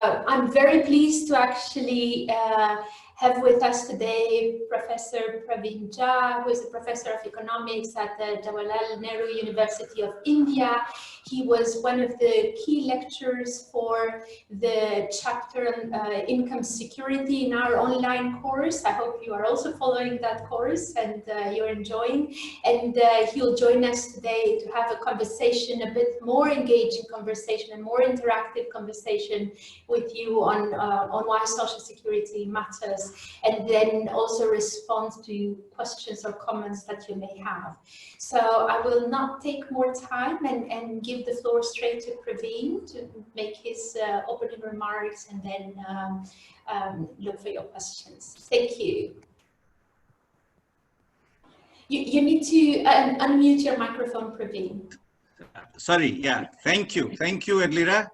I'm very pleased to actually have with us today Professor Praveen, who is a professor of economics at the Jawaharlal Nehru University of India. He was one of the key lecturers for the chapter on income security in our online course. I hope you are also following that course and you're enjoying. And he'll join us today to have a conversation, a bit more engaging conversation, a more interactive conversation with you on why social security matters, and then also respond to questions or comments that you may have. So I will not take more time and give the floor straight to Praveen to make his opening remarks, and then look for your questions. Thank you. You need to unmute your microphone, Praveen. Sorry, yeah, thank you. Thank you, Edlira,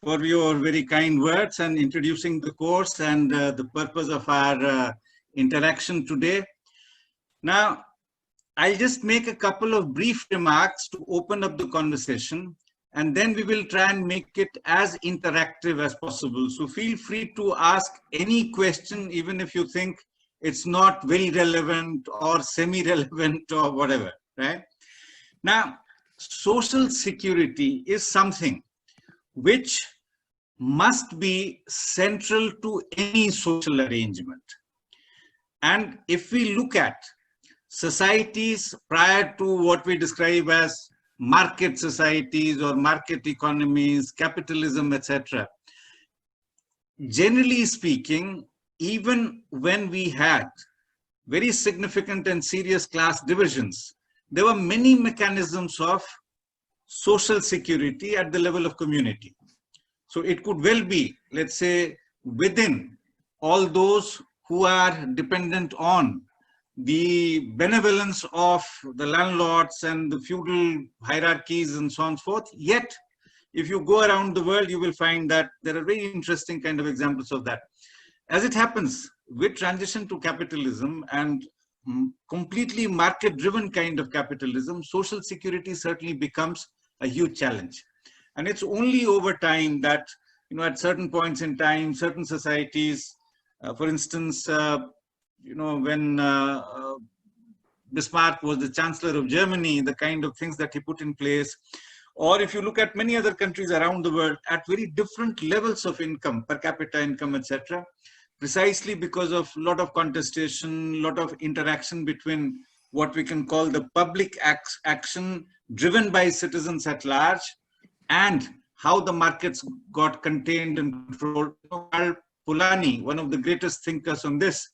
for your very kind words and introducing the course and the purpose of our interaction today. Now, I'll just make a couple of brief remarks to open up the conversation, and then we will try and make it as interactive as possible. So feel free to ask any question, even if you think it's not very relevant or semi-relevant or whatever, right? Now, social security is something which must be central to any social arrangement. And if we look at societies prior to what we describe as market societies or market economies, capitalism, etc., generally speaking, even when we had very significant and serious class divisions, there were many mechanisms of social security at the level of community. So it could well be, let's say, within all those who are dependent on the benevolence of the landlords and the feudal hierarchies and so on and so forth. Yet, if you go around the world, you will find that there are very interesting kind of examples of that. As it happens, with transition to capitalism and completely market-driven kind of capitalism, social security certainly becomes a huge challenge. And it's only over time that, at certain points in time, certain societies, for instance, when Bismarck was the Chancellor of Germany, the kind of things that he put in place, or if you look at many other countries around the world at very different levels of income, per capita income, etc., precisely because of a lot of contestation, a lot of interaction between what we can call the public action driven by citizens at large and how the markets got contained and controlled. Polanyi, one of the greatest thinkers on this,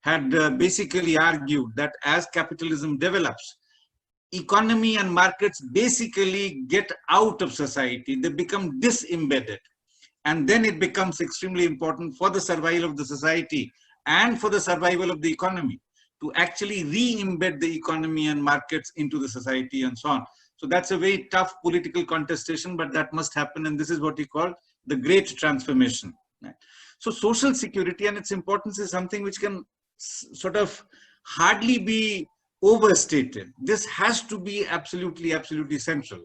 had basically argued that as capitalism develops, economy and markets basically get out of society, they become disembedded. And then it becomes extremely important for the survival of the society and for the survival of the economy to actually re-embed the economy and markets into the society and so on. So that's a very tough political contestation, but that must happen. And this is what we call the great transformation. Right? So social security and its importance is something which can sort of hardly be overstated. This has to be absolutely, absolutely central.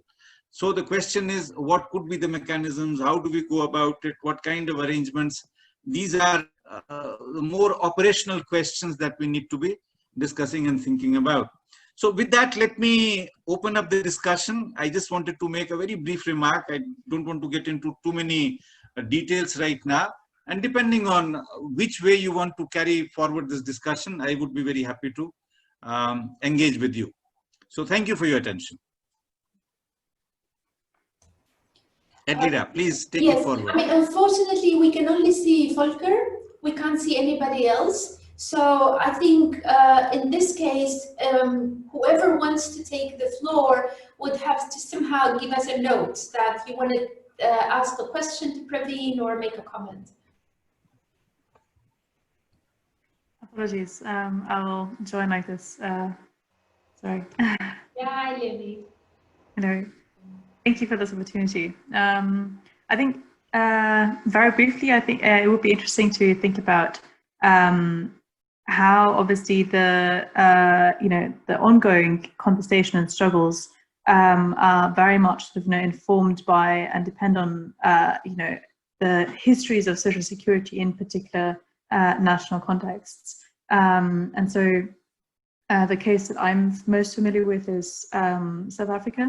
So the question is, what could be the mechanisms? How do we go about it? What kind of arrangements? These are the more operational questions that we need to be discussing and thinking about. So with that, let me open up the discussion. I just wanted to make a very brief remark. I don't want to get into too many details right now. And depending on which way you want to carry forward this discussion, I would be very happy to engage with you. So thank you for your attention. Edlira, please take it forward. I mean, unfortunately, we can only see Volker. We can't see anybody else. So I think in this case, whoever wants to take the floor would have to somehow give us a note that you want to ask a question to Praveen or make a comment. Apologies, I'll join like this. Sorry. Yeah, hi, Lily. Hello. Thank you for this opportunity. I think very briefly, I think it would be interesting to think about how obviously the the ongoing contestation and struggles are very much sort of informed by and depend on the histories of social security in particular national contexts. And so the case that I'm most familiar with is South Africa,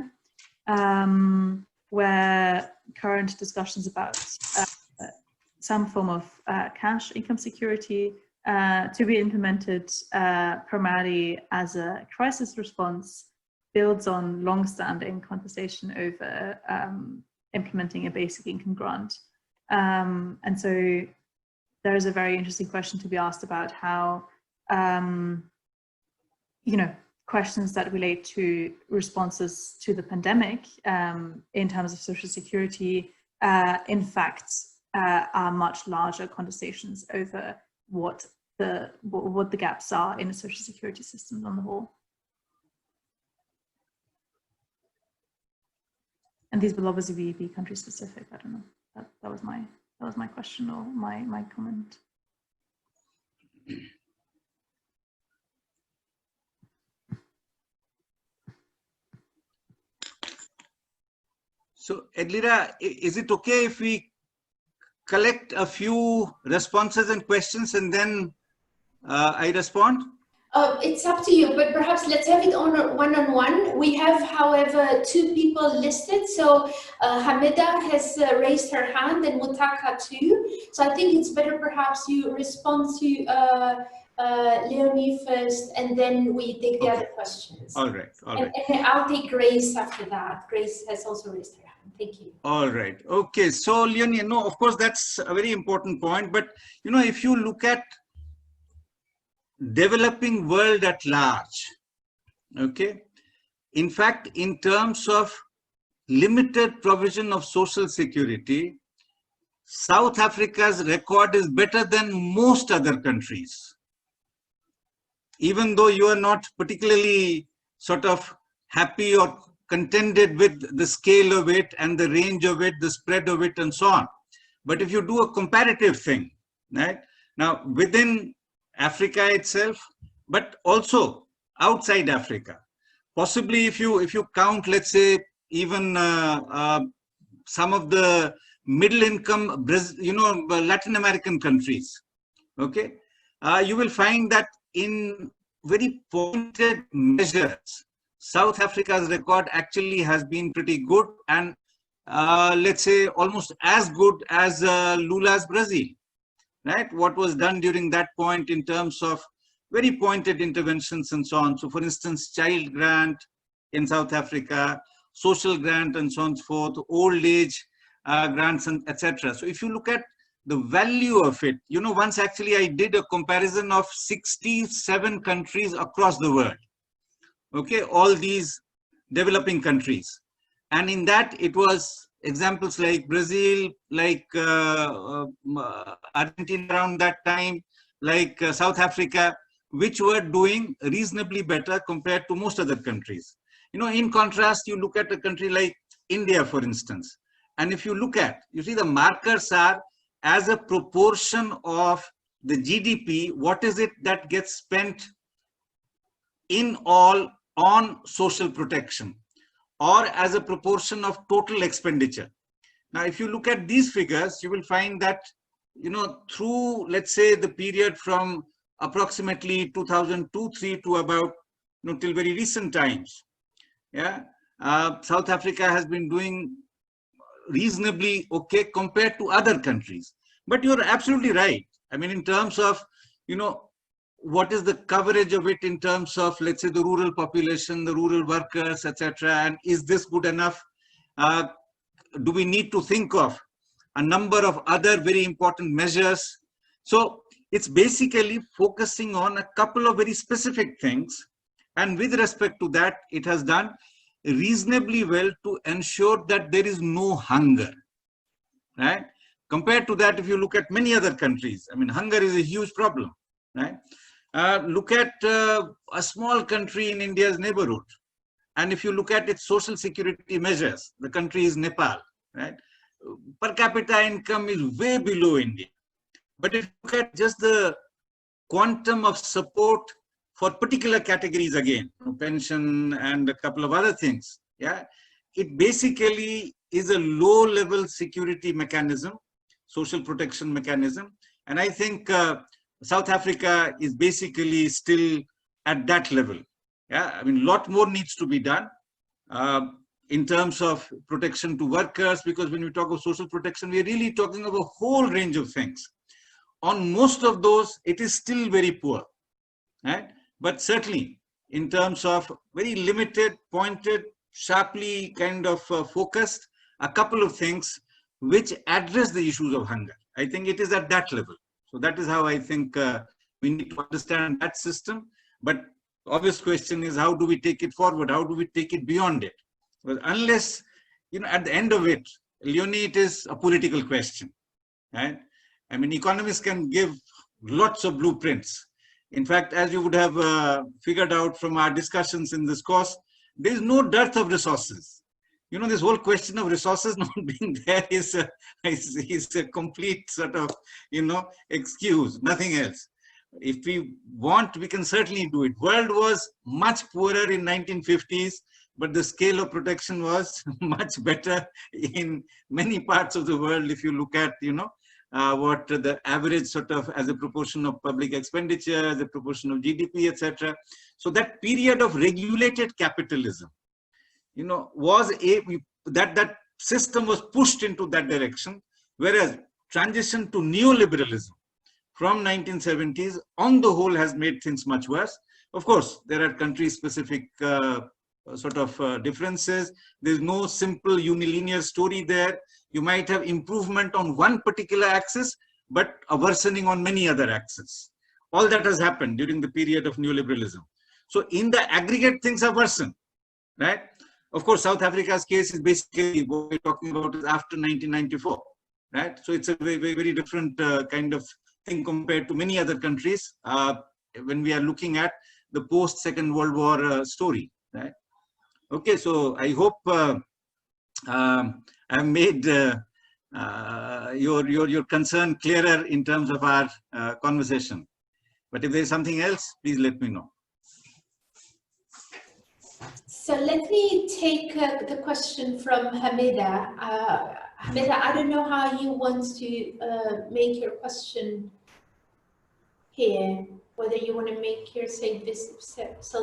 where current discussions about some form of cash income security to be implemented primarily as a crisis response builds on long-standing conversation over implementing a basic income grant. And so there is a very interesting question to be asked about how, questions that relate to responses to the pandemic in terms of social security, in fact, are much larger conversations over what the gaps are in the social security system on the whole. And these will obviously be country specific. I don't know. That was my question or my comment. So, Edlira, is it okay if we collect a few responses and questions and then I respond? It's up to you, but perhaps let's have it on one-on-one. We have, however, 2 people listed. So Hamida has raised her hand and Mutaka too. So I think it's better perhaps you respond to Leonie first, and then we take the other questions. All right, all right. And I'll take Grace after that. Grace has also raised her hand. Thank you. All right. Okay. So, Leonie, no, of course, that's a very important point. But, if you look at developing world at large, okay, in fact, in terms of limited provision of social security, South Africa's record is better than most other countries. Even though you are not particularly sort of happy or contented with the scale of it and the range of it, the spread of it, and so on. But if you do a comparative thing, right? Now, within Africa itself, but also outside Africa, possibly if you count, let's say, even some of the middle-income, Latin American countries, okay, you will find that in very pointed measures, South Africa's record actually has been pretty good, and let's say almost as good as Lula's Brazil, right? What was done during that point in terms of very pointed interventions and so on. So for instance, child grant in South Africa, social grant and so on and so forth, old age grants and etc. So if you look at the value of it, once actually I did a comparison of 67 countries across the world. Okay, all these developing countries. And in that, it was examples like Brazil, like Argentina around that time, like South Africa, which were doing reasonably better compared to most other countries. In contrast, you look at a country like India, for instance. And if you look at, you see the markers are as a proportion of the GDP, what is it that gets spent in all on social protection, or as a proportion of total expenditure. Now, if you look at these figures, you will find that, through, let's say, the period from approximately 2002-3 to about, till very recent times, yeah, South Africa has been doing reasonably okay compared to other countries. But you're absolutely right. I mean, in terms of, what is the coverage of it in terms of, let's say, the rural population, the rural workers, etc. And is this good enough? Do we need to think of a number of other very important measures? So it's basically focusing on a couple of very specific things. And with respect to that, it has done reasonably well to ensure that there is no hunger, right? Compared to that, if you look at many other countries, I mean, hunger is a huge problem, right? Look at a small country in India's neighborhood. And if you look at its social security measures, the country is Nepal, right? Per capita income is way below India. But if you look at just the quantum of support for particular categories, again, pension and a couple of other things, yeah, it basically is a low-level security mechanism social protection mechanism. And I think South Africa is basically still at that level. Yeah, I mean, a lot more needs to be done in terms of protection to workers, because when we talk of social protection, we're really talking of a whole range of things. On most of those, it is still very poor, right? But certainly, in terms of very limited, pointed, sharply kind of focused, a couple of things which address the issues of hunger. I think it is at that level. So that is how I think we need to understand that system. But obvious question is, how do we take it forward? How do we take it beyond it? Well, unless, at the end of it, Leonie, it is a political question, right? I mean, economists can give lots of blueprints. In fact, as you would have figured out from our discussions in this course, there is no dearth of resources. This whole question of resources not being there is a complete sort of, excuse, nothing else. If we want, we can certainly do it. World was much poorer in 1950s, but the scale of protection was much better in many parts of the world. If you look at, what the average sort of as a proportion of public expenditure, as a proportion of GDP, etc. So that period of regulated capitalism, was that system was pushed into that direction, whereas transition to neoliberalism from 1970s on the whole has made things much worse. Of course, there are country-specific sort of differences. There's no simple unilinear story there. You might have improvement on one particular axis, but a worsening on many other axes. All that has happened during the period of neoliberalism. So in the aggregate, things have worsened, right? Of course, South Africa's case is basically what we're talking about is after 1994, right? So it's a very, very, very different kind of thing compared to many other countries when we are looking at the post-Second World War story, right? Okay, so I hope I've made your concern clearer in terms of our conversation. But if there's something else, please let me know. So let me take the question from Hamida. Hamida, I don't know how you want to make your question here, whether you want to make yourself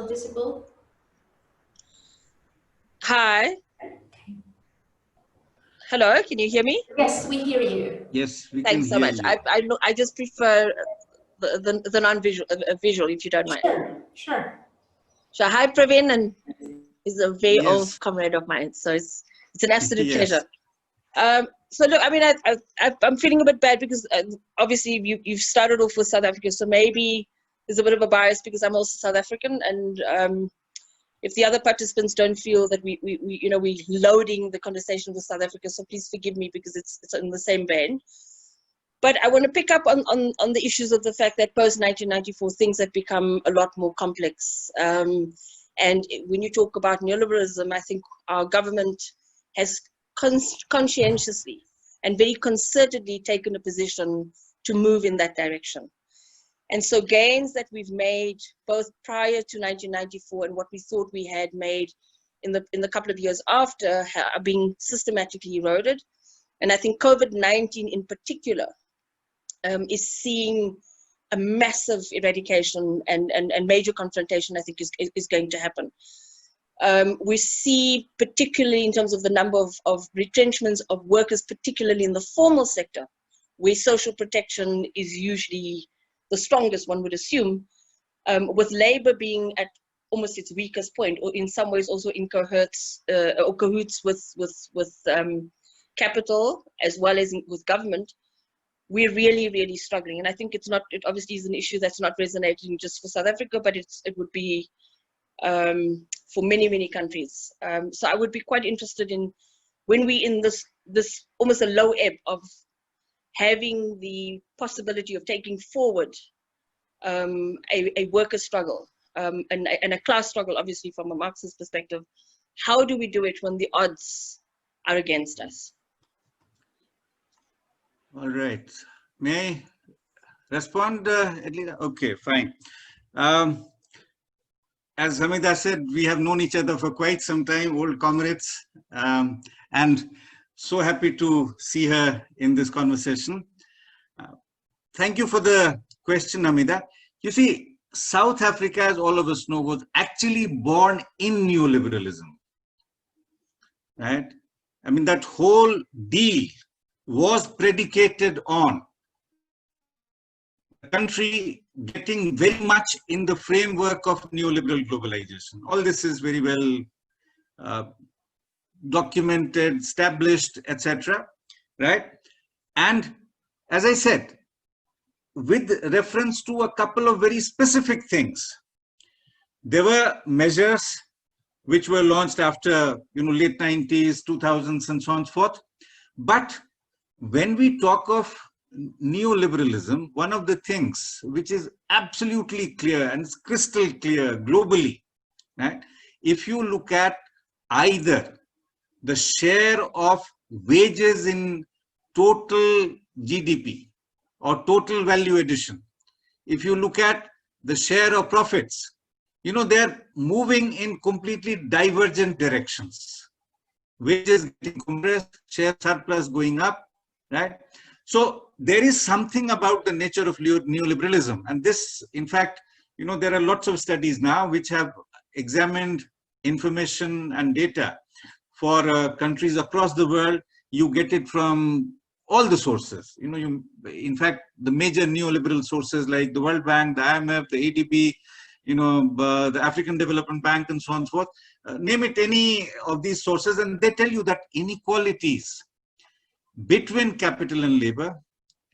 visible. Hi. Okay. Hello, can you hear me? Yes, we hear you. Yes, we Thanks can hear so much. you. I just prefer the non-visual, visual, if you don't mind. Sure. So hi, Praveen, and he's a very Yes. old comrade of mine. So it's an absolute Yes. pleasure. So look, I mean, I'm feeling a bit bad because obviously you've started off with South Africa, so maybe there's a bit of a bias because I'm also South African, and if the other participants don't feel that we're loading the conversation with South Africa, so please forgive me because it's in the same vein. But I want to pick up on the issues of the fact that post-1994 things have become a lot more complex. And when you talk about neoliberalism, I think our government has conscientiously and very concertedly taken a position to move in that direction. And so gains that we've made both prior to 1994 and what we thought we had made in the couple of years after are being systematically eroded. And I think COVID-19 in particular is seeing a massive eradication and major confrontation, I think, is going to happen. We see, particularly in terms of the number of retrenchments of workers, particularly in the formal sector, where social protection is usually the strongest, one would assume, with labor being at almost its weakest point, or in some ways also in cahoots with capital as well as with government. We're really, really struggling. And I think it obviously is an issue that's not resonating just for South Africa, but it would be for many, many countries. So I would be quite interested in when we in this almost a low ebb of having the possibility of taking forward a worker struggle and a class struggle, obviously from a Marxist perspective. How do we do it when the odds are against us? All right. May I respond, Edlina? Okay, fine. As Hamida said, we have known each other for quite some time, old comrades. And So happy to see her in this conversation. Thank you for the question, Amida. You see, South Africa, as all of us know, was actually born in neoliberalism, right? I mean, that whole deal was predicated on the country getting very much in the framework of neoliberal globalization. All this is very well documented, established, etc., right? And as I said, with reference to a couple of very specific things, there were measures which were launched after, late 90s, 2000s, and so on and so forth. But when we talk of neoliberalism, one of the things which is absolutely clear and it's crystal clear globally, right? If you look at either the share of wages in total GDP or total value addition, if you look at the share of profits, they're moving in completely divergent directions. Wages getting compressed, share surplus going up, right? So there is something about the nature of neoliberalism. And this, in fact, there are lots of studies now which have examined information and data for countries across the world. You get it from all the sources. In fact, the major neoliberal sources like the World Bank, the IMF, the ADB, the African Development Bank, and so on and so forth. Name it, any of these sources, and they tell you that inequalities between capital and labor,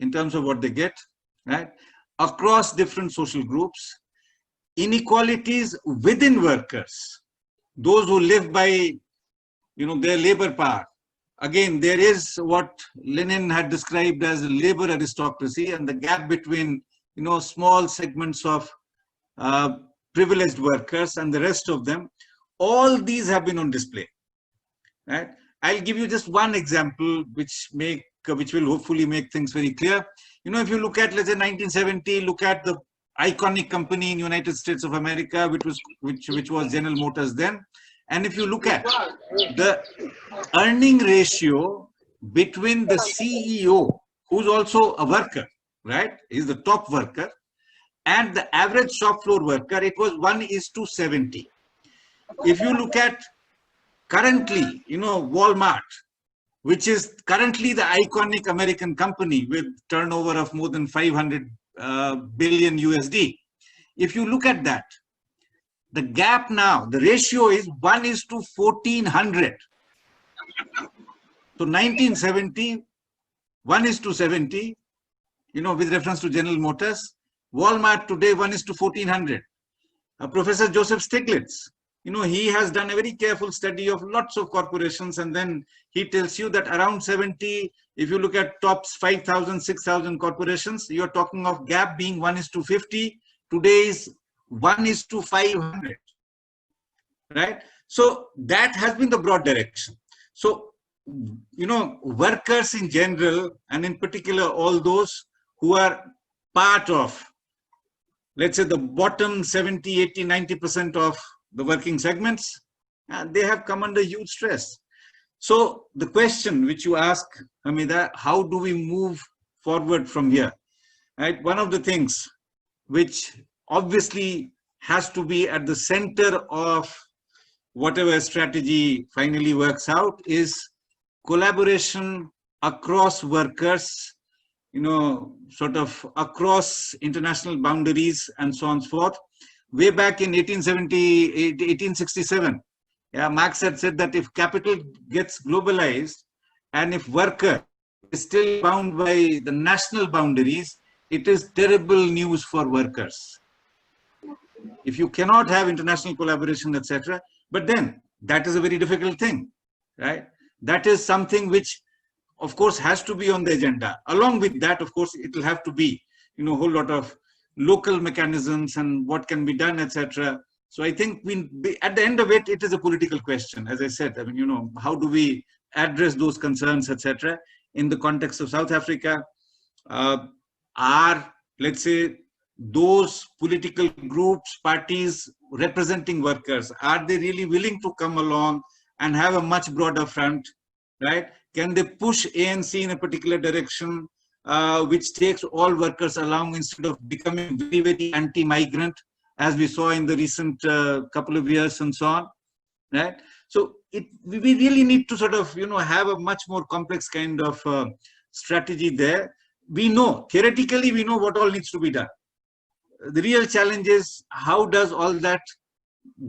in terms of what they get, right, across different social groups, inequalities within workers, those who live by, their labor power. Again, there is what Lenin had described as a labor aristocracy, and the gap between, small segments of privileged workers and the rest of them. All these have been on display, right? I'll give you just one example which will hopefully make things very clear. If you look at, let's say, 1970, look at the iconic company in United States of America, which was General Motors then. And if you look at the earning ratio between the CEO, who's also a worker, right? He's the top worker, and the average shop floor worker, it was 1:70. If you look at currently, Walmart, which is currently the iconic American company with turnover of more than 500 billion USD. If you look at that, the gap now, the ratio is 1:1400. So 1970, 1:70, with reference to General Motors. Walmart today, 1:1400. Professor Joseph Stiglitz, he has done a very careful study of lots of corporations, and then he tells you that around 70, if you look at top 5,000, 6,000 corporations, you're talking of gap being 1:50. Today is 1:500, right? So that has been the broad direction. So, workers in general, and in particular, all those who are part of, let's say, the bottom 70, 80, 90% of the working segments, they have come under huge stress. So the question which you ask, Hamida, how do we move forward from here? Right? One of the things which obviously has to be at the center of whatever strategy finally works out is collaboration across workers, sort of across international boundaries and so on and so forth. Way back in 1867, Marx had said that if capital gets globalized and if worker is still bound by the national boundaries, it is terrible news for workers. If you cannot have international collaboration, etc., but then that is a very difficult thing, right? That is something which, of course, has to be on the agenda. Along with that, of course, it will have to be, a whole lot of local mechanisms and what can be done, etc. So I think at the end of it, it is a political question. As I said, how do we address those concerns, etc. In the context of South Africa? Are, let's say, those political groups, parties representing workers, are they really willing to come along and have a much broader front, right? Can they push ANC in a particular direction, which takes all workers along instead of becoming very, very anti-migrant, as we saw in the recent couple of years and so on, right? So we really need to sort of, have a much more complex kind of strategy there. We know, theoretically, we know what all needs to be done. The real challenge is, how does all that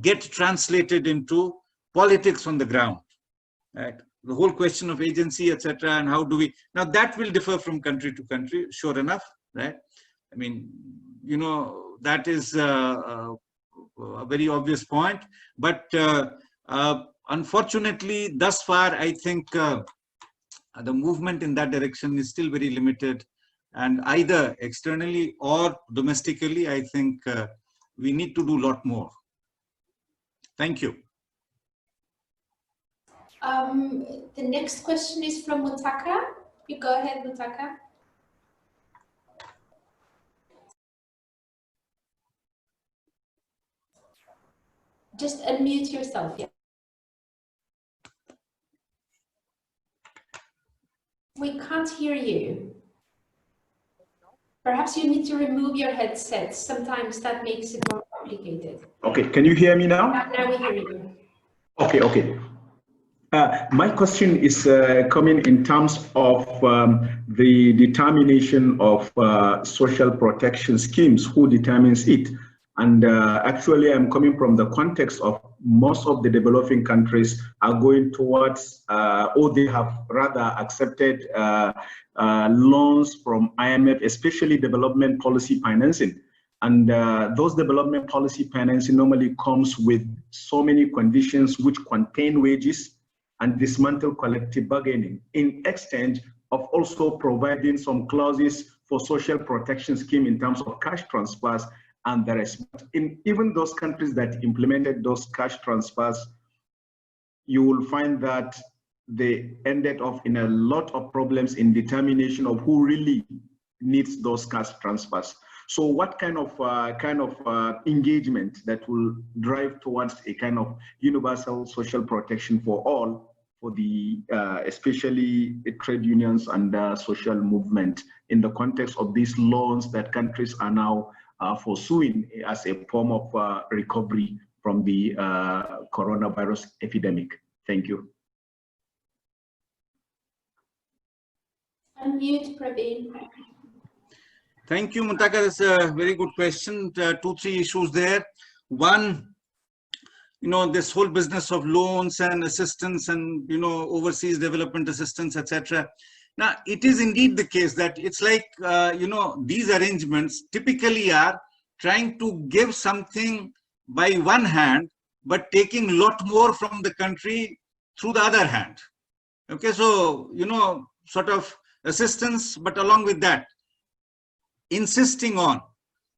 get translated into politics on the ground, right? The whole question of agency, etc., and how do we, now that will differ from country to country, sure enough, right? I mean, that is a very obvious point, but unfortunately, thus far, I think the movement in that direction is still very limited, and either externally or domestically, I think we need to do a lot more. Thank you. The next question is from Mutaka. You go ahead, Mutaka. Just unmute yourself. Yeah. We can't hear you. Perhaps you need to remove your headset. Sometimes that makes it more complicated. Okay, can you hear me now? Now we hear you. Okay. My question is coming in terms of the determination of social protection schemes, who determines it? And actually, I'm coming from the context of most of the developing countries are going towards, or they have rather accepted loans from IMF, especially development policy financing. And those development policy financing normally comes with so many conditions which contain wages and dismantle collective bargaining, in exchange of also providing some clauses for social protection scheme in terms of cash transfers and the rest. But in even those countries that implemented those cash transfers, you will find that they ended up in a lot of problems in determination of who really needs those cash transfers. So what kind of engagement that will drive towards a kind of universal social protection for all, for the especially trade unions and social movement in the context of these loans that countries are now pursuing as a form of recovery from the coronavirus epidemic? Thank you. Unmute, Praveen. Thank you, Mutaka. That's a very good question. 2-3 issues there. One, this whole business of loans and assistance and, overseas development assistance, etc. Now, it is indeed the case that it's like, these arrangements typically are trying to give something by one hand, but taking a lot more from the country through the other hand. Okay, so, sort of assistance, but along with that, insisting on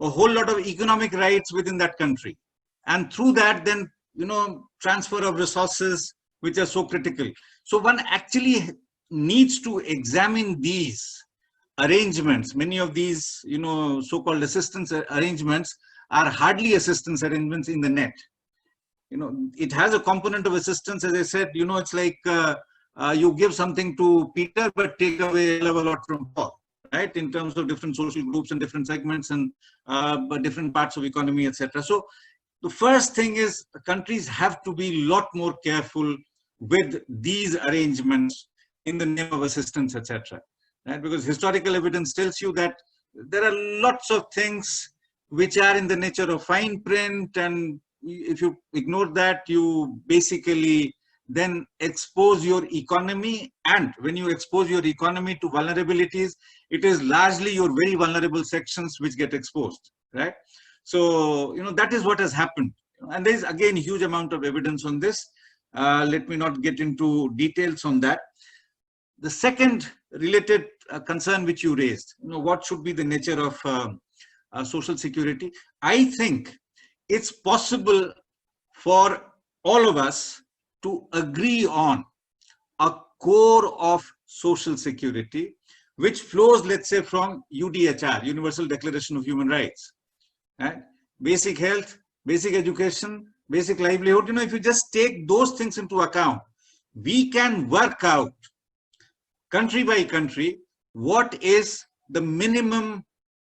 a whole lot of economic rights within that country. And through that, then, transfer of resources, which are so critical. So one actually needs to examine these arrangements. Many of these, so-called assistance arrangements are hardly assistance arrangements in the net. It has a component of assistance, as I said, it's like you give something to Peter, but take away a lot from Paul. Right, in terms of different social groups and different segments and different parts of economy, etc. So the first thing is countries have to be a lot more careful with these arrangements in the name of assistance, etc. Right, because historical evidence tells you that there are lots of things which are in the nature of fine print, and if you ignore that, you basically then expose your economy, and when you expose your economy to vulnerabilities, it is largely your very vulnerable sections which get exposed, right? So, that is what has happened. And there is again a huge amount of evidence on this. Let me not get into details on that. The second related concern which you raised, what should be the nature of social security? I think it's possible for all of us to agree on a core of social security, which flows, let's say, from UDHR, Universal Declaration of Human Rights, right? Basic health, basic education, basic livelihood. If you just take those things into account, we can work out country by country, what is the minimum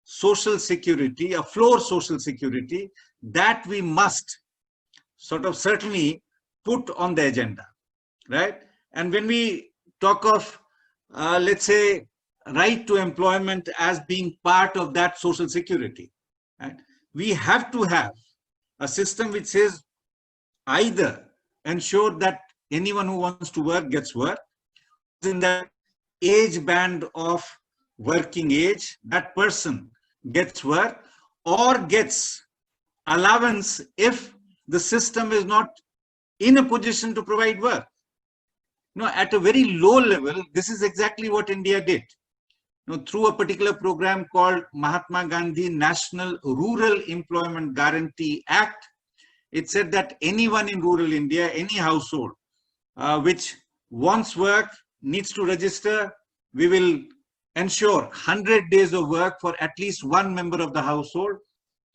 social security, a floor social security that we must sort of certainly put on the agenda, right? And when we talk of, let's say, right to employment as being part of that social security, right? We have to have a system which says either ensure that anyone who wants to work gets work, in that age band of working age, that person gets work or gets allowance if the system is not in a position to provide work. You know, at a very low level, this is exactly what India did. You know, through a particular program called Mahatma Gandhi National Rural Employment Guarantee Act, it said that anyone in rural India, any household which wants work, needs to register, we will ensure 100 days of work for at least one member of the household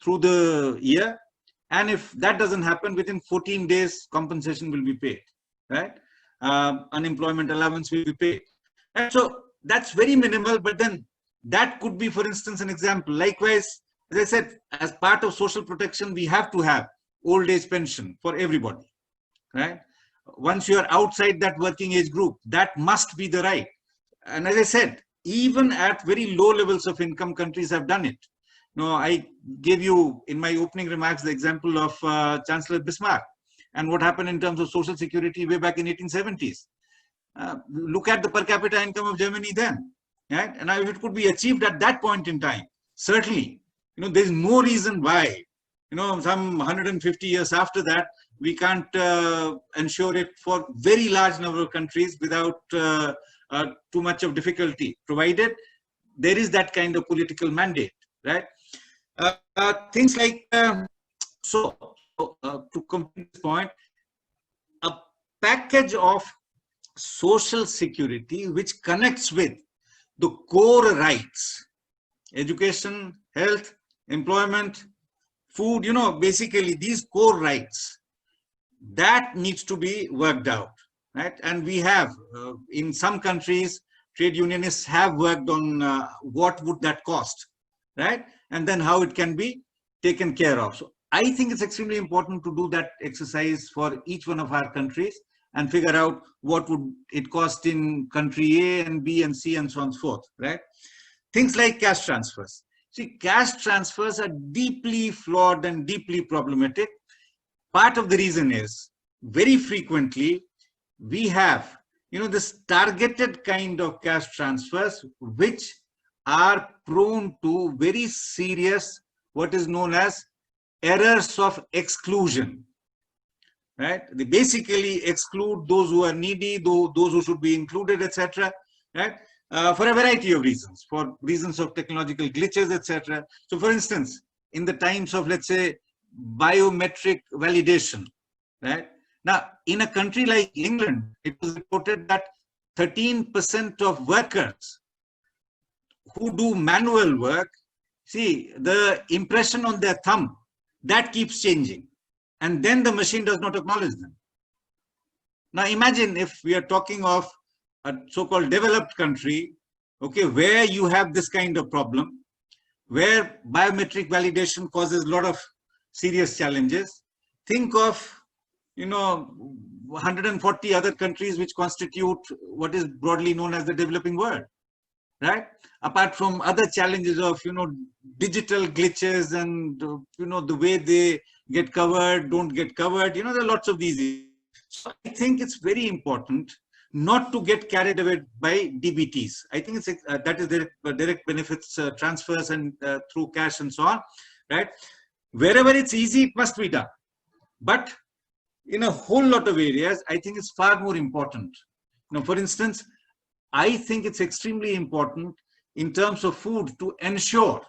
through the year. And if that doesn't happen, within 14 days, compensation will be paid, right? Unemployment allowance will be paid. And so that's very minimal, but then that could be, for instance, an example. Likewise, as I said, as part of social protection, we have to have old age pension for everybody, right? Once you are outside that working age group, that must be the right. And as I said, even at very low levels of income, countries have done it. No, I gave you in my opening remarks the example of Chancellor Bismarck and what happened in terms of social security way back in 1870s. Look at the per capita income of Germany then, right? And if it could be achieved at that point in time, certainly, you know, there's no reason why, you know, some 150 years after that, we can't ensure it for very large number of countries without too much of difficulty, provided there is that kind of political mandate, right? Things like, to complete this point, a package of social security which connects with the core rights, education, health, employment, food, you know, basically these core rights, that needs to be worked out, right? And we have, in some countries, trade unionists have worked on what would that cost, right? And then how it can be taken care of. So I think it's extremely important to do that exercise for each one of our countries and figure out what would it cost in country A and B and C and so on and so forth, right? Things like cash transfers. See, cash transfers are deeply flawed and deeply problematic. Part of the reason is very frequently we have, you know, this targeted kind of cash transfers which are prone to very serious, what is known as errors of exclusion, right? They basically exclude those who are needy, those who should be included, etc., right? For a variety of reasons, for reasons of technological glitches, etc. So, for instance, in the times of, let's say, biometric validation, right? Now, in a country like England, it was reported that 13% of workers who do manual work, see, the impression on their thumb, that keeps changing. And then the machine does not acknowledge them. Now, imagine if we are talking of a so-called developed country, okay, where you have this kind of problem, where biometric validation causes a lot of serious challenges. Think of, you know, 140 other countries which constitute what is broadly known as the developing world, right? Apart from other challenges of, you know, digital glitches and, you know, the way they get covered, don't get covered, you know, there are lots of these. So I think it's very important not to get carried away by DBTs. I think it's that is direct benefits transfers and through cash and so on, right? Wherever it's easy, it must be done. But in a whole lot of areas, I think it's far more important. Now, for instance, I think it's extremely important in terms of food to ensure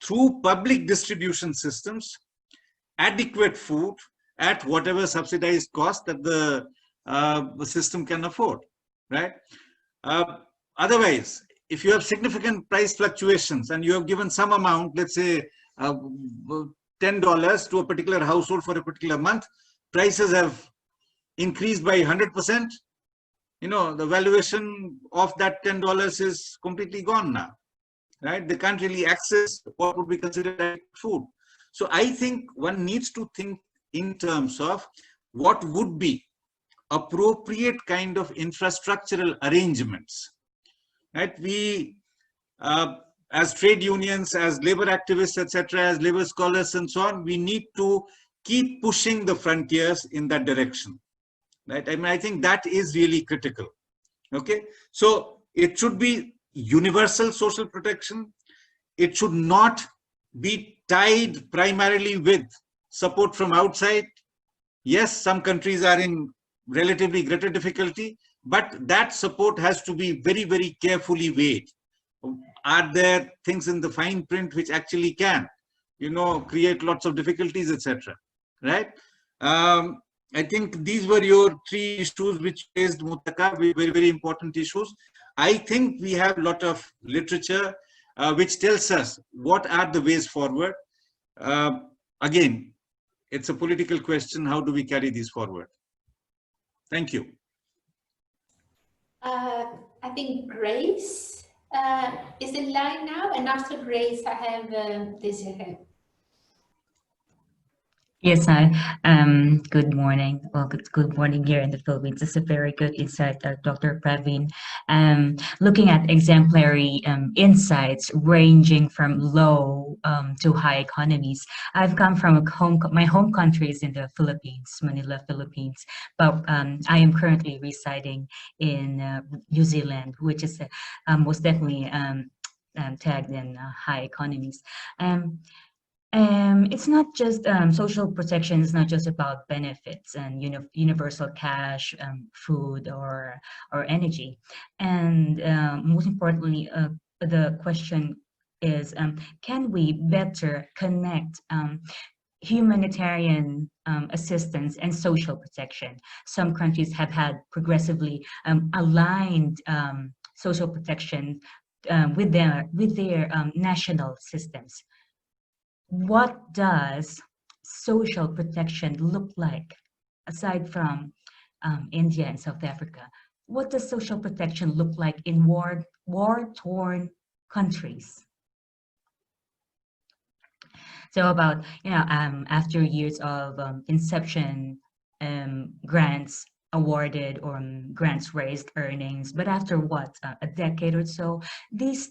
through public distribution systems, adequate food at whatever subsidized cost that the system can afford, right? Otherwise, if you have significant price fluctuations and you have given some amount, let's say $10 to a particular household for a particular month, prices have increased by 100%, you know, the valuation of that $10 is completely gone now, right? They can't really access what would be considered food. So I think one needs to think in terms of what would be appropriate kind of infrastructural arrangements, right? We, as trade unions, as labor activists, etc., as labor scholars and so on, we need to keep pushing the frontiers in that direction, right? I mean, I think that is really critical. Okay, so it should be universal social protection. It should not be tied primarily with support from outside. Yes, some countries are in relatively greater difficulty, but that support has to be very, very carefully weighed. Are there things in the fine print which actually can, you know, create lots of difficulties, etc., right? I think these were your three issues which raised, Mutaka, very, very important issues. I think we have a lot of literature which tells us what are the ways forward. Again, it's a political question. How do we carry these forward? Thank you. I think Grace is in line now, and after Grace, I have Desiree. Yes, hi. Good morning. Well, good morning here in the Philippines. It's a very good insight, Dr. Praveen. Looking at exemplary insights ranging from low to high economies. I've come from my home country is in the Philippines, Manila, Philippines, but I am currently residing in New Zealand, which is most definitely tagged in high economies. It's not just social protection is not just about benefits and universal cash, food or energy, and most importantly, the question is, can we better connect humanitarian assistance and social protection? Some countries have had progressively aligned social protection with their national systems. What does social protection look like, aside from India and South Africa? What does social protection look like in war-torn countries? So about, after years of inception, grants awarded or grants raised earnings, but after what, a decade or so, these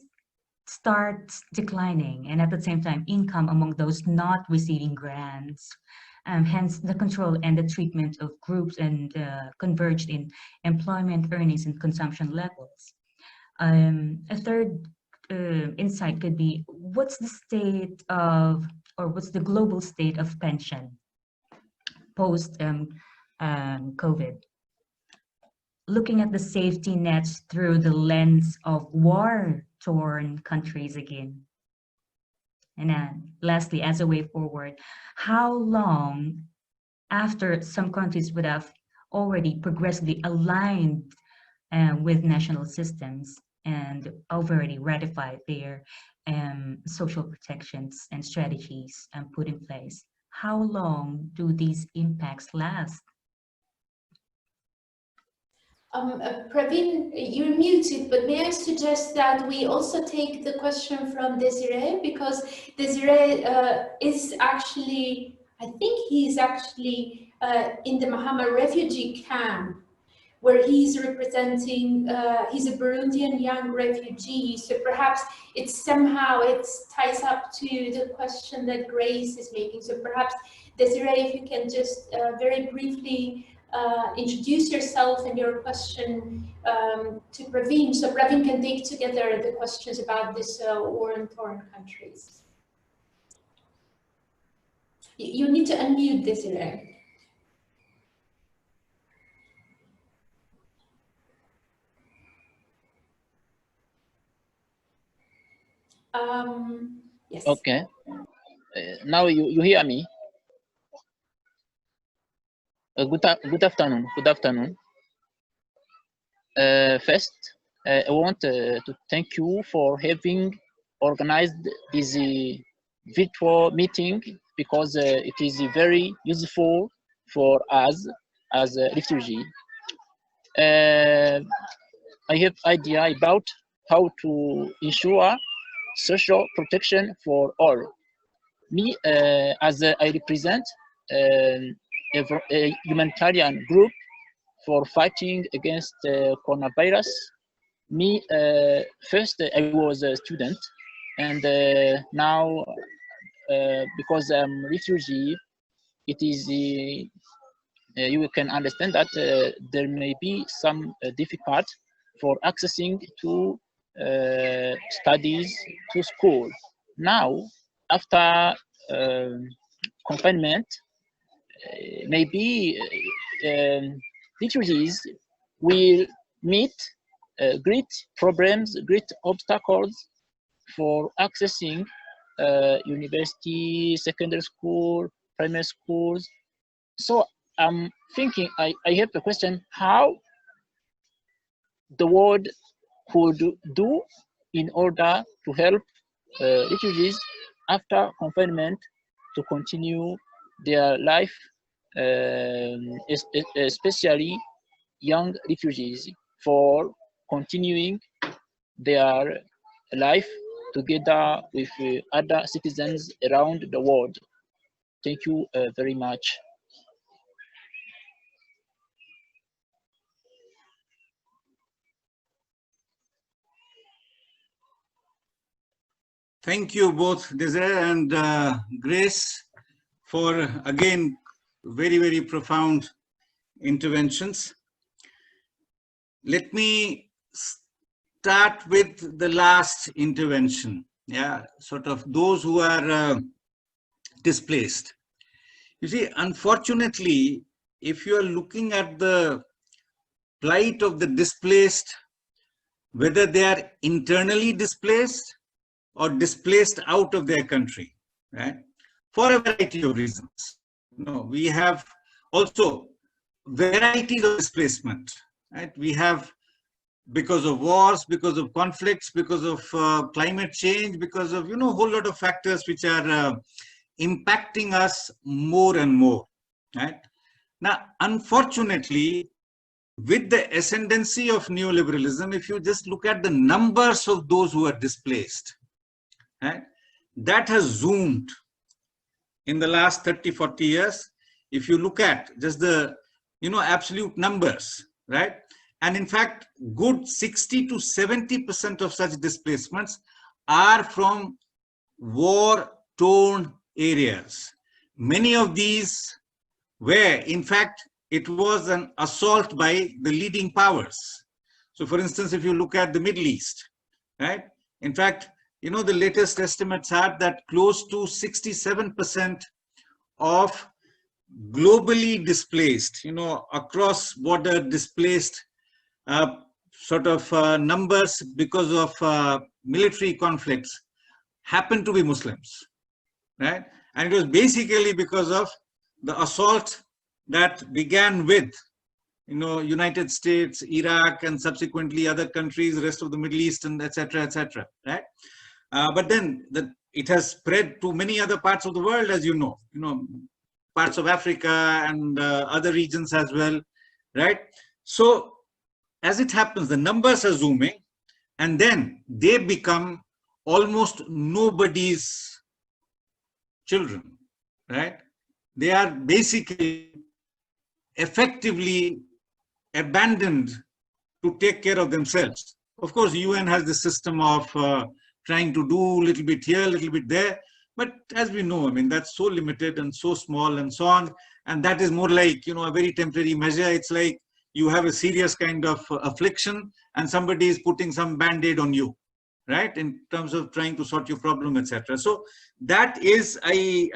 starts declining, and at the same time income among those not receiving grants, hence the control and the treatment of groups and converged in employment, earnings and consumption levels. A third insight could be, what's the state of, or what's the global state of pension post COVID? Looking at the safety nets through the lens of war-torn countries again. And then lastly, as a way forward, how long after some countries would have already progressively aligned with national systems and already ratified their social protections and strategies put in place, how long do these impacts last? Praveen, you're muted, but may I suggest that we also take the question from Desiree, because Desiree is actually, I think he's actually in the Mahama refugee camp, where he's representing, he's a Burundian young refugee, so perhaps it ties up to the question that Grace is making. So perhaps, Desiree, if you can just very briefly introduce yourself and your question to Praveen, so Praveen can take together the questions about this war-torn countries. You need to unmute, Desiree. Yes. Okay. Now you hear me. Good afternoon. Good afternoon. First, I want to thank you for having organized this virtual meeting, because it is very useful for us as a refugee. I have idea about how to ensure social protection for all. Me, as I represent a humanitarian group for fighting against coronavirus. Me, first I was a student, and now because I'm refugee, it is you can understand that there may be some difficult for accessing to studies to school. Now, after confinement, maybe refugees will meet great problems, great obstacles for accessing university, secondary school, primary schools. So I'm thinking, I have a question, how the world could do in order to help refugees after confinement to continue their life, especially young refugees, for continuing their life together with other citizens around the world. Thank you very much. Thank you both, Desire and Grace, for again very, very profound interventions. Let me start with the last intervention. Yeah, sort of those who are displaced. You see, unfortunately, if you are looking at the plight of the displaced, whether they are internally displaced or displaced out of their country, right? For a variety of reasons. We have also varieties of displacement, right? We have because of wars, because of conflicts, because of climate change, because of, a whole lot of factors which are impacting us more and more, right? Now, unfortunately, with the ascendancy of neoliberalism, if you just look at the numbers of those who are displaced, right, that has zoomed in the last 30, 40 years. If you look at just the, absolute numbers, right? And in fact, good 60 to 70% of such displacements are from war-torn areas. Many of these were, in fact, it was an assault by the leading powers. So for instance, if you look at the Middle East, right? In fact, the latest estimates are that close to 67% of globally displaced, across border displaced numbers because of military conflicts happen to be Muslims, right? And it was basically because of the assault that began with, United States, Iraq, and subsequently other countries, rest of the Middle East, and etc., right? But then it has spread to many other parts of the world, as you know, parts of Africa and other regions as well, right? So as it happens, the numbers are zooming, and then they become almost nobody's children, right? They are basically effectively abandoned to take care of themselves. Of course, UN has the system of trying to do a little bit here, a little bit there. But as we know, that's so limited and so small and so on. And that is more like, a very temporary measure. It's like you have a serious kind of affliction and somebody is putting some band-aid on you, right? In terms of trying to sort your problem, etc. So that is, I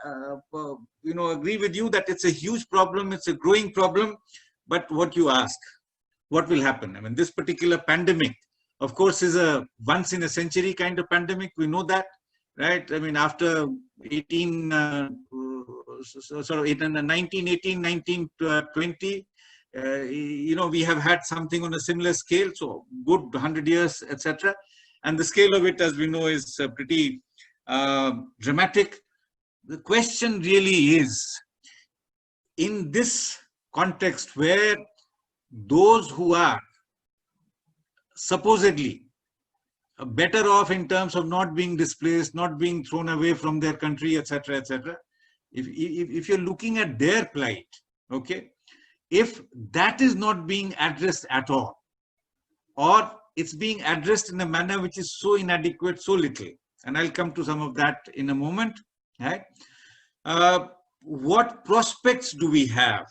agree with you that it's a huge problem. It's a growing problem. But what you ask, what will happen? This particular pandemic, of course, is a once in a century kind of pandemic. We know that, right? After 1918, 1920, we have had something on a similar scale, so good 100 years, etc. And the scale of it, as we know, is pretty dramatic. The question really is, in this context where those who are supposedly better off in terms of not being displaced, not being thrown away from their country, etc., etc. If you're looking at their plight, okay, if that is not being addressed at all, or it's being addressed in a manner which is so inadequate, so little, and I'll come to some of that in a moment, right? What prospects do we have?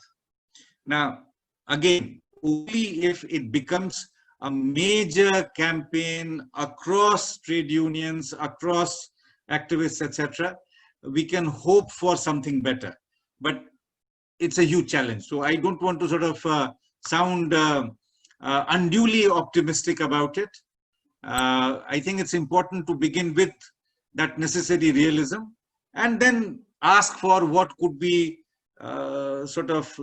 Now, again, only if it becomes a major campaign across trade unions, across activists, etc., we can hope for something better. But it's a huge challenge. So I don't want to sort of sound unduly optimistic about it. I think it's important to begin with that necessary realism and then ask for what could be sort of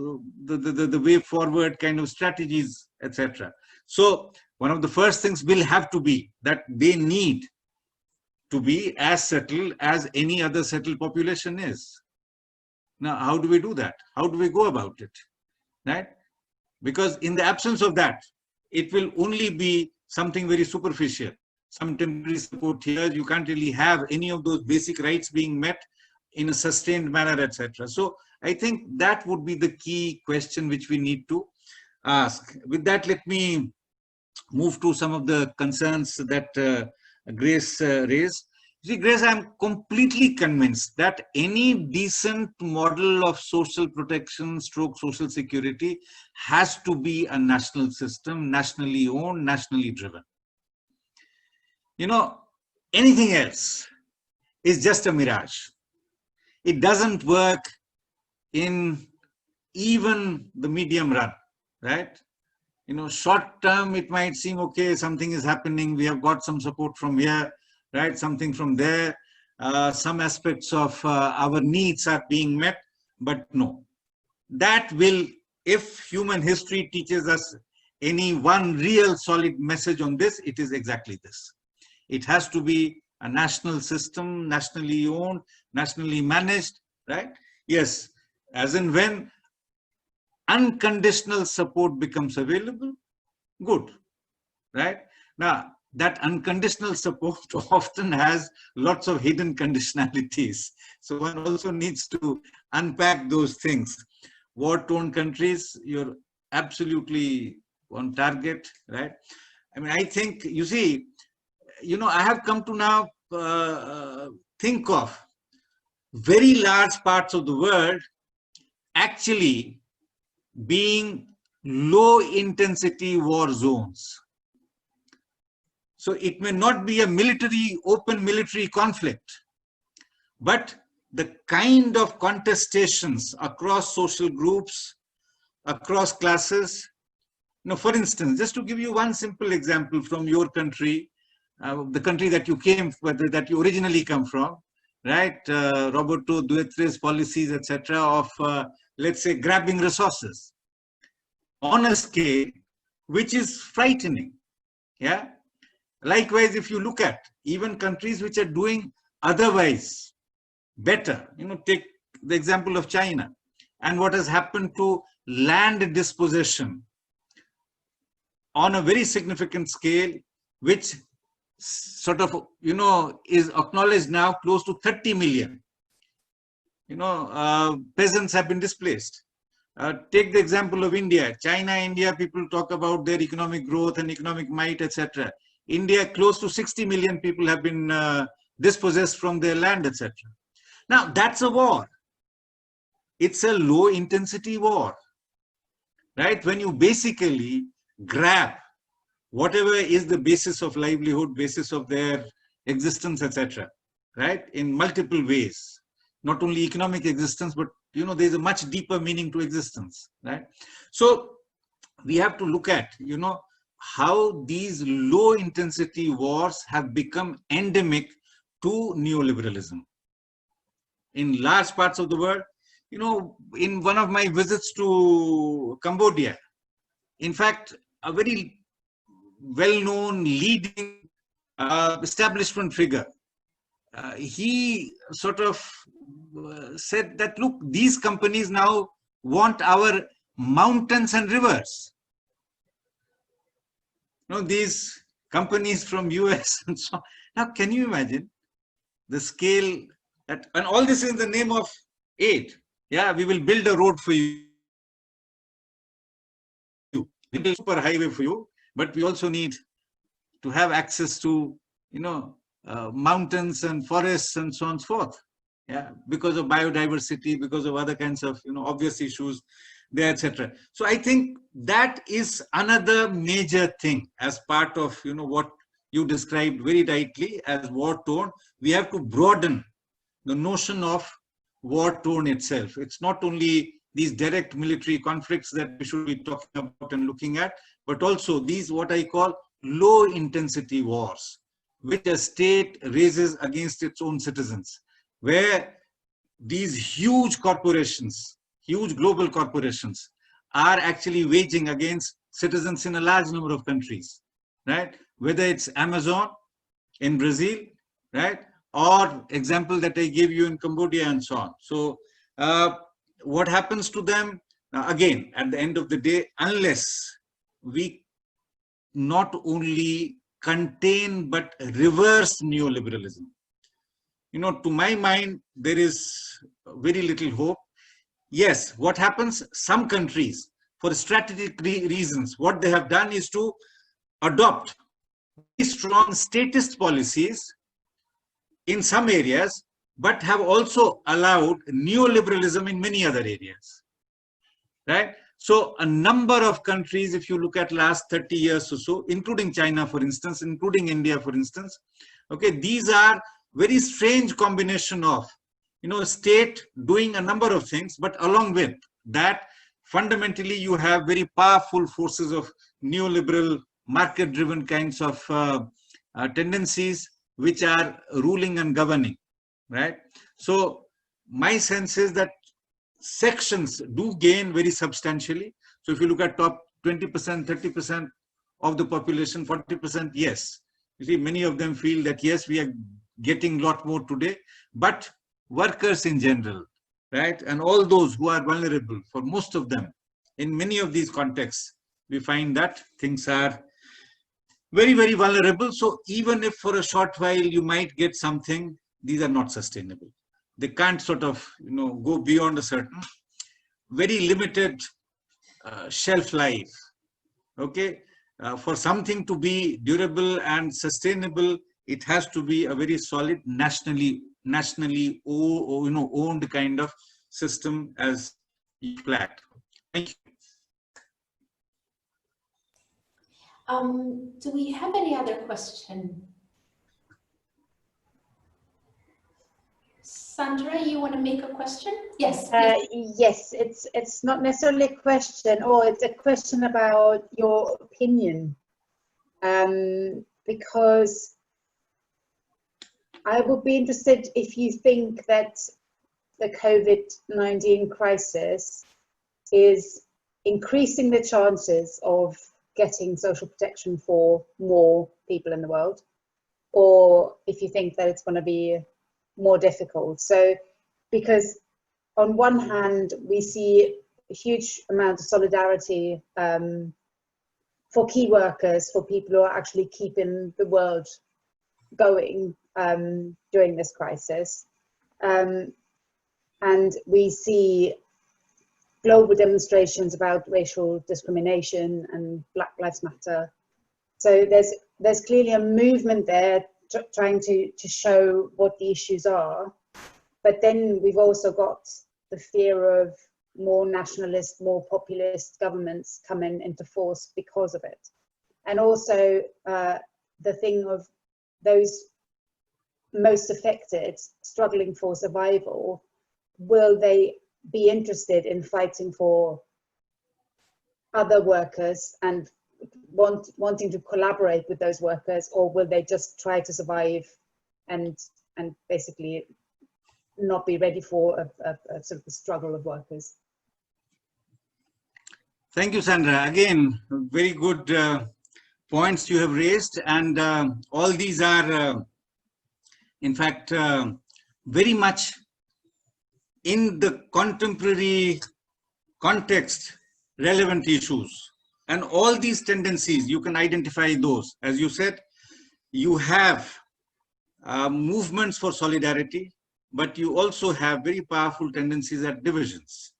the way forward kind of strategies, etc. So one of the first things will have to be that they need to be as settled as any other settled population is. Now, how do we do that? How do we go about it? Right? Because in the absence of that, it will only be something very superficial, some temporary support here. You can't really have any of those basic rights being met in a sustained manner, etc. So I think that would be the key question which we need to ask. With that, let me move to some of the concerns that Grace raised. See, Grace, I'm completely convinced that any decent model of social protection stroke social security has to be a national system, nationally owned, nationally driven. You know, anything else is just a mirage. It doesn't work in even the medium run, right? You know, short term, it might seem, okay, something is happening. We have got some support from here, right? Something from there. Some aspects of our needs are being met, but no. That will, if human history teaches us any one real solid message on this, it is exactly this. It has to be a national system, nationally owned, nationally managed, right? Yes, as in when unconditional support becomes available, good, right? Now, that unconditional support often has lots of hidden conditionalities. So one also needs to unpack those things. War-torn countries, you're absolutely on target, right? I mean, I think, you see, you know, I have come to now think of very large parts of the world actually being low intensity war zones. So it may not be a military, open military conflict, but the kind of contestations across social groups, across classes. Now, for instance, just to give you one simple example from your country, the country that you came, that you originally come from, right? Roberto Duetre's policies, etc., of let's say grabbing resources on a scale which is frightening. Yeah. Likewise, if you look at even countries which are doing otherwise better, you know, take the example of China and what has happened to land dispossession on a very significant scale, which sort of, you know, is acknowledged now close to 30 million. You know, peasants have been displaced. Take the example of India. China, India, people talk about their economic growth and economic might, etc. India, close to 60 million people have been dispossessed from their land, etc. Now, that's a war. It's a low intensity war, right? When you basically grab whatever is the basis of livelihood, basis of their existence, etc., right? In multiple ways, not only economic existence, but, you know, there's a much deeper meaning to existence, right? So we have to look at, you know, how these low intensity wars have become endemic to neoliberalism in large parts of the world. You know, in one of my visits to Cambodia, in fact, a very well-known leading establishment figure, he sort of said that, look, these companies now want our mountains and rivers. these companies from US and so on. Now, can you imagine the scale that, and all this in the name of aid? Yeah, we will build a road for you. We build a super highway for you, but we also need to have access to, mountains and forests and so on and so forth. Yeah, because of biodiversity, because of other kinds of, obvious issues there, etc. So I think that is another major thing as part of, what you described very rightly as war torn. We have to broaden the notion of war torn itself. It's not only these direct military conflicts that we should be talking about and looking at, but also these what I call low intensity wars, which a state raises against its own citizens, where these huge corporations, huge global corporations, are actually waging against citizens in a large number of countries, right? Whether it's Amazon in Brazil, right? Or example that I gave you in Cambodia and so on. So what happens to them? Again, at the end of the day, unless we not only contain but reverse neoliberalism, to my mind, there is very little hope. Yes, what happens? Some countries, for strategic reasons, what they have done is to adopt very strong statist policies in some areas, but have also allowed neoliberalism in many other areas, right? So a number of countries, if you look at last 30 years or so, including China, for instance, including India, for instance, okay, these are very strange combination of, state doing a number of things, but along with that, fundamentally, you have very powerful forces of neoliberal, market-driven kinds of tendencies, which are ruling and governing, right? So my sense is that sections do gain very substantially. So if you look at top 20%, 30% of the population, 40%, yes. You see, many of them feel that, yes, we are getting a lot more today, but workers in general, right? And all those who are vulnerable, for most of them, in many of these contexts, we find that things are very, very vulnerable. So even if for a short while you might get something, these are not sustainable. They can't sort of, go beyond a certain very limited shelf life. Okay, for something to be durable and sustainable, it has to be a very solid nationally owned kind of system, as you flagged. Thank you. Do we have any other question? Sandra, you want to make a question? Yes. Yes, it's not necessarily a question, or it's a question about your opinion, because I would be interested if you think that the COVID-19 crisis is increasing the chances of getting social protection for more people in the world, or if you think that it's going to be more difficult. So, because on one hand, we see a huge amount of solidarity for key workers, for people who are actually keeping the world going during this crisis. And we see global demonstrations about racial discrimination and Black Lives Matter. So there's clearly a movement there trying to show what the issues are. But then we've also got the fear of more nationalist, more populist governments coming into force because of it. And also the thing of those most affected, struggling for survival, will they be interested in fighting for other workers and wanting to collaborate with those workers, or will they just try to survive and basically not be ready for a sort of a struggle of workers? Thank you, Sandra. Again, very good points you have raised, and all these are, in fact, very much in the contemporary context relevant issues. And all these tendencies, you can identify those. As you said, you have movements for solidarity, but you also have very powerful tendencies at divisions,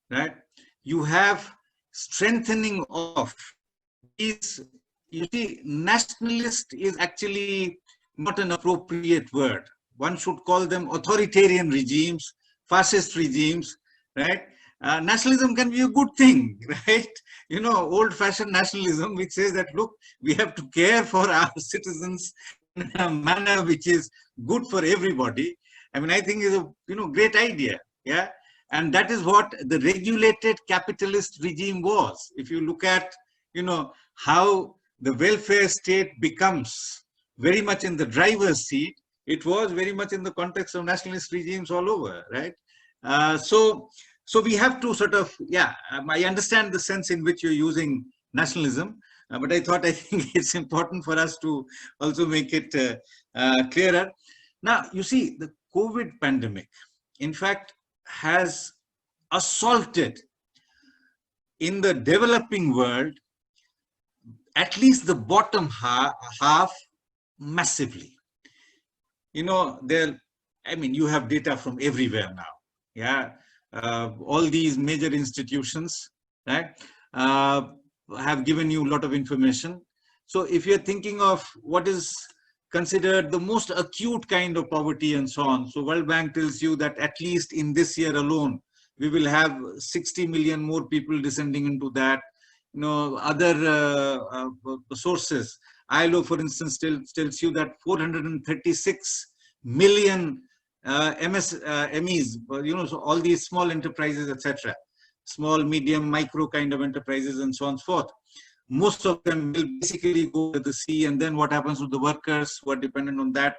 right? You have strengthening of these. You see, nationalist is actually not an appropriate word. One should call them authoritarian regimes, fascist regimes, right? Nationalism can be a good thing, right? You know, old-fashioned nationalism, which says that, look, we have to care for our citizens in a manner which is good for everybody. I mean, I think is a great idea, yeah. And that is what the regulated capitalist regime was. If you look at, how the welfare state becomes very much in the driver's seat, it was very much in the context of nationalist regimes all over, right? So we have to sort of, I understand the sense in which you're using nationalism, but I think it's important for us to also make it clearer. Now, you see, the COVID pandemic, in fact, has assaulted in the developing world at least the bottom half massively. You have data from everywhere now. Yeah, all these major institutions, right, have given you a lot of information. So if you're thinking of what is considered the most acute kind of poverty and so on, so World Bank tells you that at least in this year alone, we will have 60 million more people descending into that. Other sources, ILO, for instance, tells you that 436 million MSMEs, so all these small enterprises, etc., small, medium, micro kind of enterprises, and so on and so forth. Most of them will basically go to the sea, and then what happens to the workers who are dependent on that,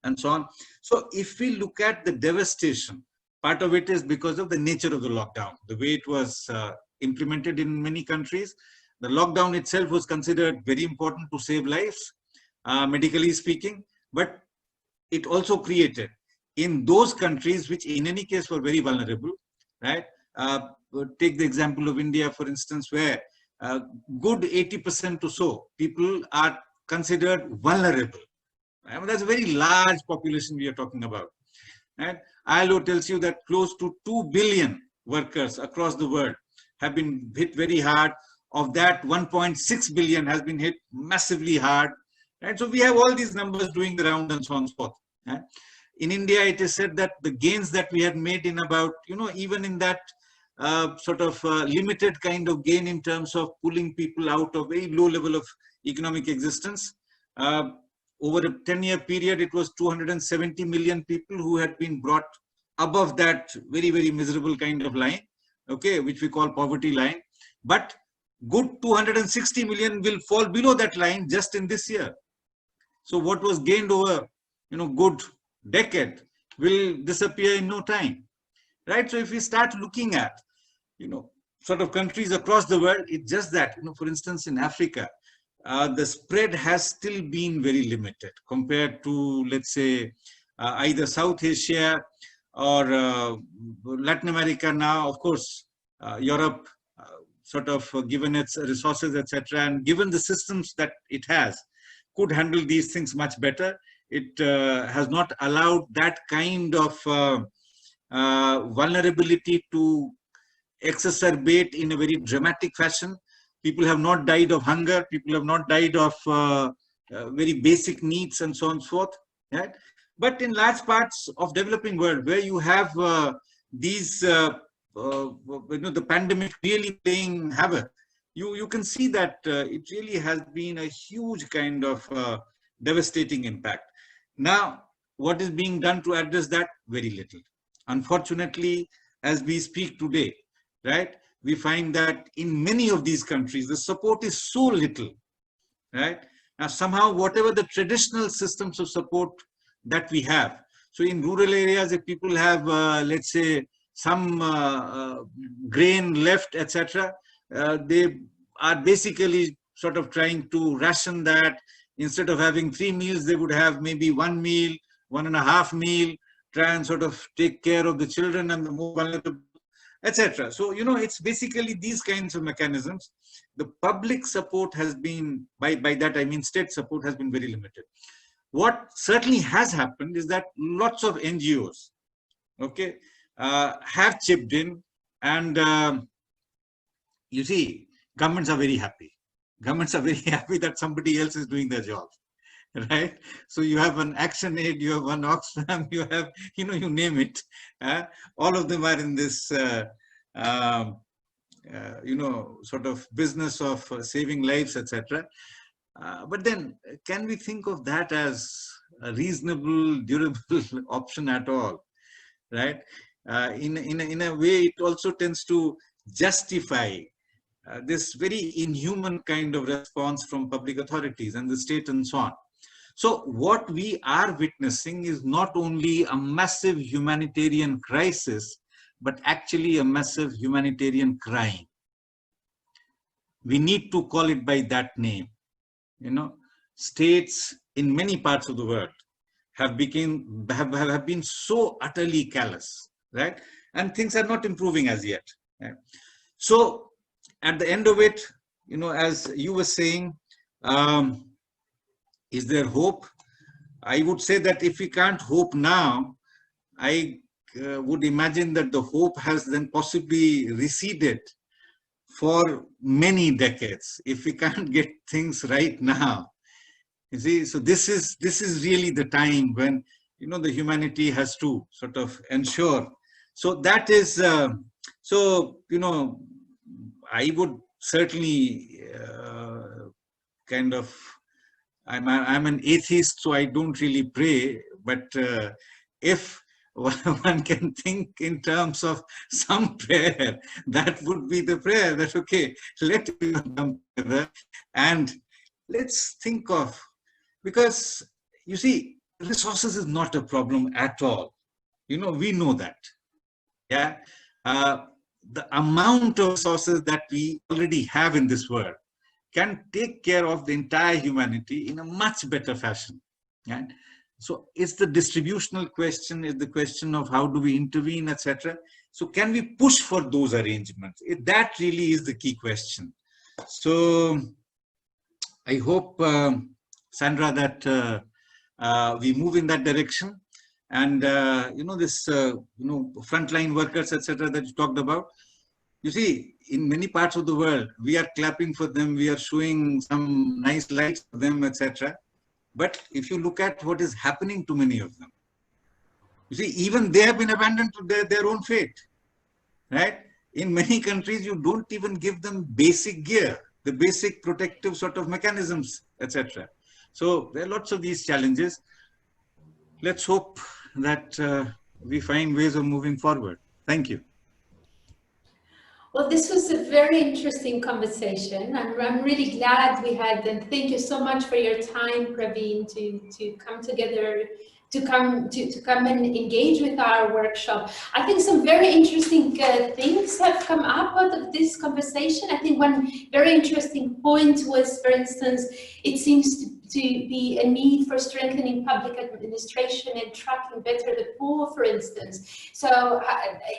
and so on. So if we look at the devastation, part of it is because of the nature of the lockdown, the way it was implemented in many countries. The lockdown itself was considered very important to save lives, medically speaking, but it also created in those countries which in any case were very vulnerable, right? Take the example of India, for instance, where good 80% or so people are considered vulnerable. I mean, that's a very large population we are talking about. And ILO tells you that close to 2 billion workers across the world have been hit very hard. Of that, 1.6 billion has been hit massively hard. Right? So we have all these numbers doing the round and so on and so forth. Right? In India, it is said that the gains that we had made in about, even in that limited kind of gain in terms of pulling people out of very low level of economic existence, over a 10-year period, it was 270 million people who had been brought above that very, very miserable kind of line, okay, which we call poverty line. But good 260 million will fall below that line just in this year. So what was gained over, good decade will disappear in no time, right? So if we start looking at, sort of countries across the world, it's just that, for instance, in Africa, the spread has still been very limited compared to, let's say, either South Asia or Latin America now. Of course, Europe, given its resources, etc., and given the systems that it has, could handle these things much better. It has not allowed that kind of vulnerability to exacerbate in a very dramatic fashion. People have not died of hunger. People have not died of very basic needs and so on and so forth. Right? But in large parts of developing world, where you have these, the pandemic really playing havoc, you can see that it really has been a huge kind of devastating impact. Now, what is being done to address that? Very little. Unfortunately, as we speak today, right, we find that in many of these countries, the support is so little, right? Now, somehow, whatever the traditional systems of support that we have, so in rural areas, if people have, let's say, some grain left, etc., they are basically sort of trying to ration that. Instead of having 3 meals, they would have maybe 1 meal, 1.5 meal, try and sort of take care of the children and the more vulnerable. etc. So, you know, it's basically these kinds of mechanisms. The public support has been, by that I mean state support, has been very limited. What certainly has happened is that lots of NGOs, okay, have chipped in, and you see, governments are very happy. Governments are very happy that somebody else is doing their job, right? So you have an ActionAid, you have one Oxfam, you have, you know, you name it. All of them are in this, you know, sort of business of saving lives, etc. But then, can we think of that as a reasonable, durable option at all, right? In a way, it also tends to justify this very inhuman kind of response from public authorities and the state and so on. So what we are witnessing is not only a massive humanitarian crisis, but actually a massive humanitarian crime. We need to call it by that name. You know, states in many parts of the world have been so utterly callous, right? And things are not improving as yet. Right? So at the end of it, you know, as you were saying, is there hope? I would say that if we can't hope now, I would imagine that the hope has then possibly receded for many decades if we can't get things right now. You see, so this is really the time when, you know, the humanity has to sort of ensure. So that is, so, you know, I would certainly kind of, I'm an atheist, so I don't really pray, but if one can think in terms of some prayer, that would be the prayer that, okay, let it come together and let's think of, because you see, resources is not a problem at all. You know, we know that. Yeah. The amount of resources that we already have in this world can take care of the entire humanity in a much better fashion. Right? So it's the distributional question, it's the question of how do we intervene, etc. So can we push for those arrangements? That really is the key question. So I hope, Sandra, that we move in that direction. And, you know, this, you know, frontline workers, etc., that you talked about. You see, in many parts of the world, we are clapping for them, we are showing some nice lights for them, etc. But if you look at what is happening to many of them, you see, even they have been abandoned to their own fate, right? In many countries, you don't even give them basic gear, the basic protective sort of mechanisms, etc. So there are lots of these challenges. Let's hope that we find ways of moving forward. Thank you. Well, this was a very interesting conversation. I'm really glad we had, and thank you so much for your time, Praveen, to come together, to come and engage with our workshop. I think some very interesting things have come up out of this conversation. I think one very interesting point was, for instance, it seems to be a need for strengthening public administration and tracking better the poor, for instance. So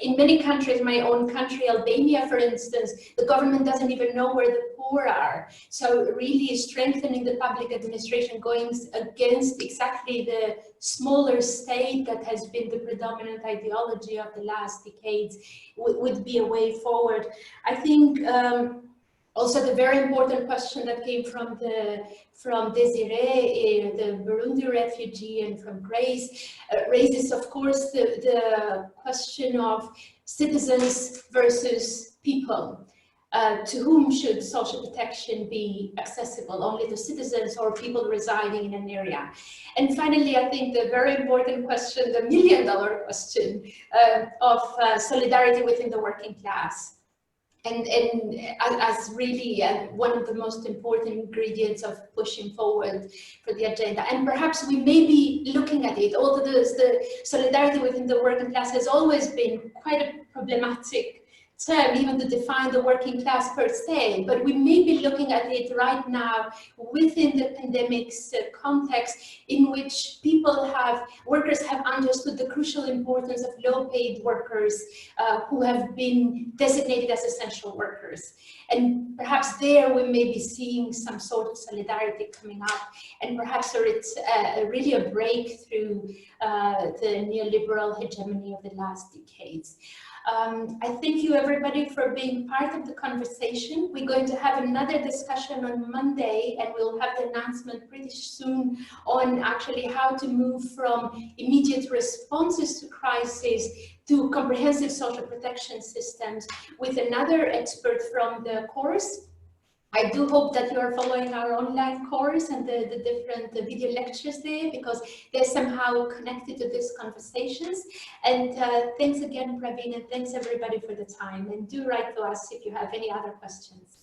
in many countries, my own country, Albania, for instance, the government doesn't even know where the poor are. So really strengthening the public administration, going against exactly the smaller state that has been the predominant ideology of the last decades would be a way forward. I think also the very important question that came from Desiree, the Burundi refugee, and from Grace, raises, of course, the question of citizens versus people. To whom should social protection be accessible? Only to citizens or people residing in an area? And finally, I think the very important question, the million-dollar question of solidarity within the working class. And as really one of the most important ingredients of pushing forward for the agenda. And perhaps we may be looking at it, although the solidarity within the working class has always been quite a problematic term even to define the working class per se, but we may be looking at it right now within the pandemic's context, in which workers have understood the crucial importance of low-paid workers who have been designated as essential workers. And perhaps there we may be seeing some sort of solidarity coming up, and perhaps it's really a breakthrough the neoliberal hegemony of the last decades. I thank you everybody for being part of the conversation. We're going to have another discussion on Monday, and we'll have the announcement pretty soon on actually how to move from immediate responses to crisis to comprehensive social protection systems with another expert from the course. I do hope that you are following our online course and the different video lectures there, because they're somehow connected to these conversations. And thanks again, Praveen, and thanks everybody for the time. And do write to us if you have any other questions.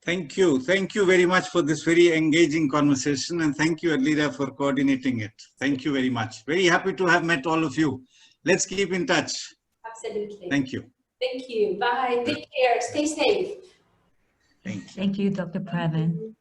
Thank you. Thank you very much for this very engaging conversation. And thank you, Adlira, for coordinating it. Thank you very much. Very happy to have met all of you. Let's keep in touch. Absolutely. Thank you. Thank you. Bye. Take care. Stay safe. Thank you. Thank you, Dr. Praveen.